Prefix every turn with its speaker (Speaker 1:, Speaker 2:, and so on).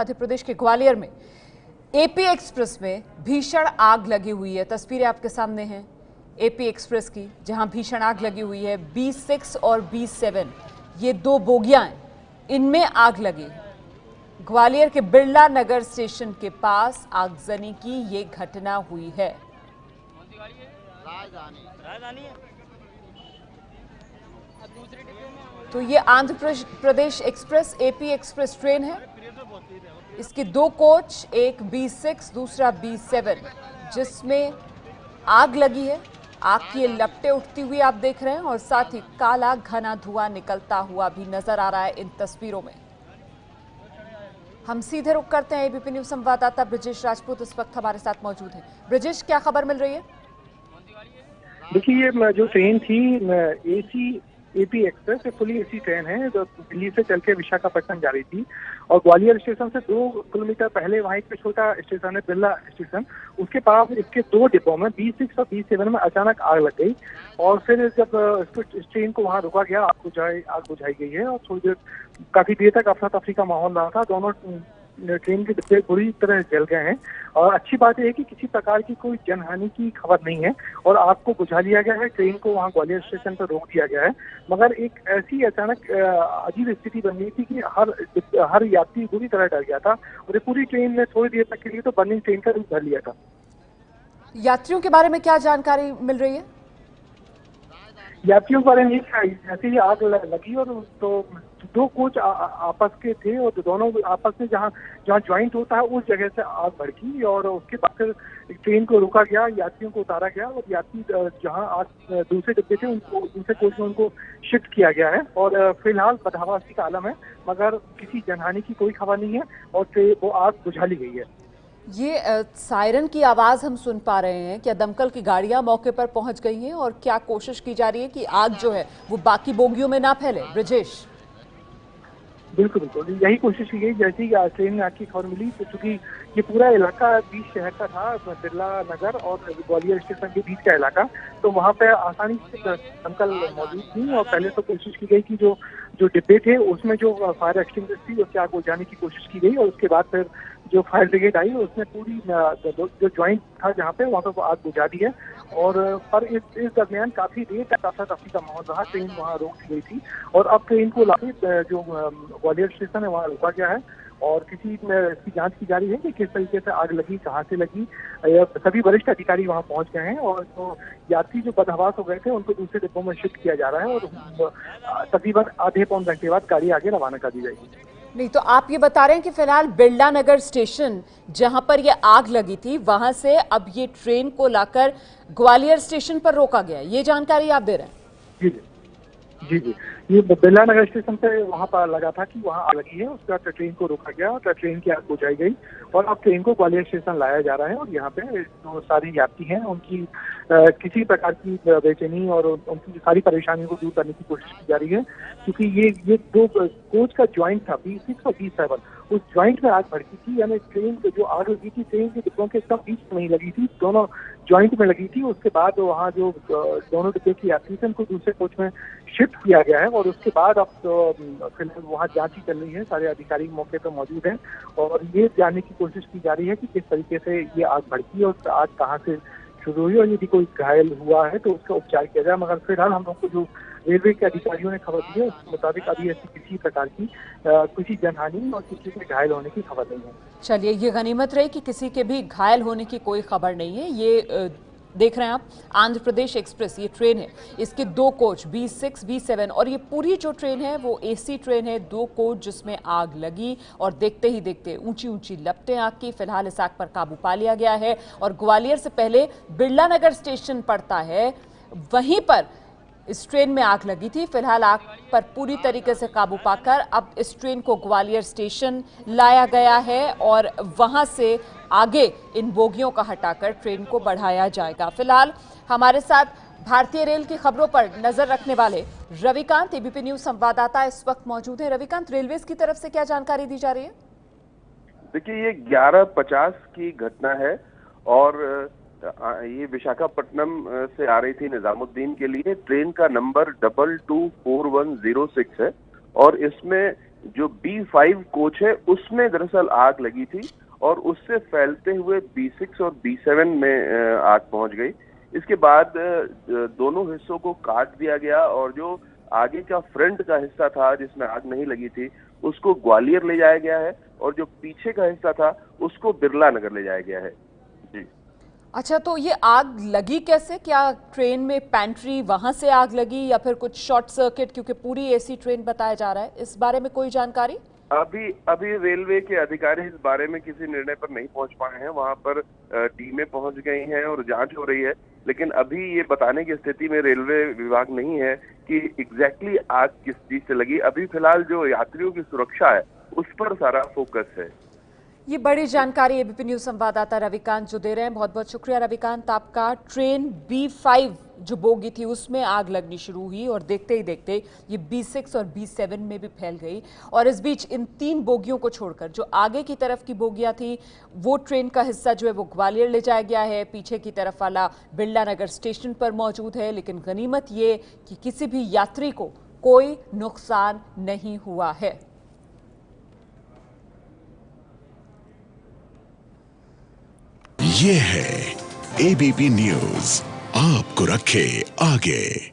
Speaker 1: मध्य प्रदेश के ग्वालियर में AP express में भीषण आग लगी हुई है। तस्वीरें आपके सामने हैं एपी एक्सप्रेस की, जहां भीषण आग लगी हुई है। B6 और B7 ये दो बोगियां हैं, इनमें आग लगी है। ग्वालियर के बिरला नगर स्टेशन के पास आगजनी की ये घटना हुई है। तो ये Andhra Pradesh express AP express train है। इसके दो कोच, एक B6 दूसरा B7, जिसमें आग लगी है। आग की लपटें उठती हुई आप देख रहे हैं और साथ ही काला घना धुआं निकलता हुआ भी नजर आ रहा है इन तस्वीरों में। हम सीधे रुख करते हैं एबीपी न्यूज संवाददाता ब्रजेश राजपूत इस वक्त हमारे साथ मौजूद हैं। ब्रजेश, क्या खबर मिल रही है?
Speaker 2: देखिए, ये जो ट्रेन थी एपी एक्सप्रेस, ये फुली एसी ट्रेन है जो दिल्ली से चल के विशाखापट्टनम जा रही थी। और ग्वालियर स्टेशन से 2 किलोमीटर पहले वहाँ एक छोटा स्टेशन है बिरला स्टेशन, उसके पास इसके 2 डिब्बों में B6 और B7 में अचानक आग लग गई। और फिर जब इस ट्रेन को वहाँ रोका गया, आग बुझाई गई है और थोड़ी देर काफी देर तक अफरा तफरी का माहौल रहा था। दोनों ट्रेन के डिब्बे बुरी तरह जल गए हैं। और अच्छी बात यह है कि किसी प्रकार की कोई जनहानि की खबर नहीं है और आग को बुझा लिया गया है। ट्रेन को वहां ग्वालियर स्टेशन पर रोक दिया गया है। मगर एक ऐसी अचानक अजीब स्थिति बन गई थी कि हर यात्री बुरी तरह डर गया था और ये पूरी ट्रेन ने थोड़ी देर तक के लिए तो बर्निंग ट्रेन का रूप धर लिया था।
Speaker 1: यात्रियों के बारे में क्या जानकारी मिल रही है?
Speaker 2: यात्रियों के बारे में ऐसे ही आग लगी और तो 2 कोच आपस के थे और दोनों आपस में जहाँ ज्वाइंट होता है उस जगह से आग भड़की और उसके बाद फिर ट्रेन को रोका गया, यात्रियों को उतारा गया और यात्री जहाँ आग दूसरे डिब्बे थे उनको दूसरे कोच में उनको शिफ्ट किया गया है। और फिलहाल बदहवासी का आलम है, मगर किसी जनहानि की कोई खबर नहीं है और वो आग बुझा ली गई है।
Speaker 1: ये सायरन की आवाज हम सुन पा रहे हैं। क्या दमकल की गाड़ियां मौके पर पहुंच गई हैं और क्या कोशिश की जा रही है कि आग जो है वो बाकी बोगियों में ना फैले? ब्रजेश,
Speaker 2: बिल्कुल यही कोशिश की गई। जैसे ही ट्रेन में आग की खबर मिली तो चूंकि ये पूरा इलाका बीच शहर का था, बिरला नगर और ग्वालियर स्टेशन के बीच का इलाका, तो वहाँ पे आसानी से दमकल मौजूद थी। और पहले तो कोशिश की गई कि जो डिब्बे थे उसमें जो फायर एक्सटिंग्विशर थी उससे आग बुझाने की कोशिश की गई। और उसके बाद फिर जो फायर ब्रिगेड आई उसने पूरी जो ज्वाइंट था जहाँ पे वहाँ पे आग बुझा दी है। और पर इस दरमियान काफी देर तक अफरा-तफरी का माहौल रहा। ट्रेन वहाँ रोक दी गई थी और अब ट्रेन को लाके जो ग्वालियर स्टेशन है वहाँ रोका गया है और इसकी जांच की जा रही है कि किस तरीके से आग लगी, कहाँ से लगी। सभी वरिष्ठ अधिकारी वहाँ पहुंच गए हैं और जो यात्री जो बदहवास हो गए थे उनको दूसरे डिब्बों में शिफ्ट किया जा रहा है और तकरीबन आधे पौन घंटे बाद गाड़ी आगे रवाना कर दी जाएगी।
Speaker 1: नहीं तो आप ये बता रहे हैं कि फिलहाल बिरला नगर स्टेशन जहां पर ये आग लगी थी वहां से अब ये ट्रेन को लाकर ग्वालियर स्टेशन पर रोका गया, ये जानकारी आप दे रहे हैं?
Speaker 2: जी, ये बिरला नगर स्टेशन पे वहाँ पर लगा था कि वहाँ आग लगी है। उसके बाद ट्रेन को रोका गया और ट्रेन की आग बुझाई गई और अब ट्रेन को ग्वालियर स्टेशन लाया जा रहा है। और यहाँ पे जो सारे यात्री हैं उनकी किसी प्रकार की बेचैनी और उनकी सारी परेशानियों को दूर करने की कोशिश की जा रही है, क्योंकि ये 2 कोच का ज्वाइंट था B6 और B7, उस ज्वाइंट में आग भड़की थी। यानी ट्रेन जो आग लगी थी ट्रेन के डिब्बों के एकदम बीच में नहीं लगी थी, दोनों ज्वाइंट में लगी थी। उसके बाद वहाँ जो दोनों डिब्बे के यात्री थे उनको दूसरे कोच में शिफ्ट किया गया है और उसके बाद अब फिलहाल वहाँ जांच ही चल रही है। सारे अधिकारी मौके पर मौजूद हैं और ये जानने की कोशिश की जा रही है कि किस तरीके से ये आग भड़की और आग कहाँ से शुरू हुई और यदि कोई घायल हुआ है तो उसका उपचार किया जाए। मगर फिलहाल हम लोग को जो रेलवे के अधिकारियों ने खबर दी है उसके मुताबिक अभी ऐसी किसी प्रकार की किसी जनहानि और किसी के घायल होने की खबर नहीं है।
Speaker 1: चलिए, ये गनीमत रही कि किसी के भी घायल होने की कोई खबर नहीं है। ये देख रहे हैं आप, आंध्र प्रदेश एक्सप्रेस ये ट्रेन है, इसके 2 कोच B6 B7 और ये पूरी जो ट्रेन है वो एसी ट्रेन है। 2 कोच जिसमें आग लगी और देखते ही देखते ऊंची ऊंची लपटें आग की। फिलहाल इस आग पर काबू पा लिया गया है और ग्वालियर से पहले बिरला नगर स्टेशन पड़ता है, वहीं पर इस ट्रेन में आग लगी थी। फिलहाल आग पर पूरी तरीके से काबू पाकर अब इस ट्रेन को ग्वालियर स्टेशन लाया गया है और वहां से आगे इन बोगियों का हटाकर ट्रेन को बढ़ाया जाएगा। फिलहाल हमारे साथ भारतीय रेल की खबरों पर नजर रखने वाले रविकांत, एबीपी न्यूज संवाददाता इस वक्त मौजूद हैं। रविकांत, रेलवेज की तरफ से क्या जानकारी दी जा रही है?
Speaker 3: देखिए, ये 11:50 की घटना है और ये विशाखापट्टनम से आ रही थी निजामुद्दीन के लिए। ट्रेन का नंबर 224106 है और इसमें जो B5 कोच है उसमें दरअसल आग लगी थी और उससे फैलते हुए B6 और B7 में आग पहुंच गई। इसके बाद दोनों हिस्सों को काट दिया गया और जो आगे का फ्रंट का हिस्सा था जिसमें आग नहीं लगी थी उसको ग्वालियर ले जाया गया है और जो पीछे का हिस्सा था उसको बिरला नगर ले जाया गया है। जी।
Speaker 1: अच्छा, तो ये आग लगी कैसे? क्या ट्रेन में पैंट्री वहां से आग लगी या फिर कुछ शॉर्ट सर्किट, क्योंकि पूरी एसी ट्रेन बताया जा रहा है, इस बारे में कोई जानकारी?
Speaker 3: अभी रेलवे के अधिकारी इस बारे में किसी निर्णय पर नहीं पहुंच पाए हैं। वहां पर टीमें पहुंच गई हैं और जांच हो रही है, लेकिन अभी ये बताने की स्थिति में रेलवे विभाग नहीं है कि एग्जैक्टली आग किस चीज से लगी। अभी फिलहाल जो यात्रियों की सुरक्षा है उस पर सारा फोकस है।
Speaker 1: ये बड़ी जानकारी एबीपी न्यूज संवाददाता रविकांत जो दे रहे हैं। बहुत बहुत शुक्रिया रविकांत आपका। ट्रेन B5 जो बोगी थी उसमें आग लगनी शुरू हुई और देखते ही देखते ये B6 और B7 में भी फैल गई। और इस बीच इन 3 बोगियों को छोड़कर जो आगे की तरफ की बोगियां थी वो ट्रेन का हिस्सा जो है वो ग्वालियर ले जाया गया है, पीछे की तरफ वाला बिरला नगर स्टेशन पर मौजूद है। लेकिन गनीमत ये कि किसी भी यात्री को कोई नुकसान नहीं हुआ है।
Speaker 4: ये है एबीपी न्यूज, आपको रखे आगे।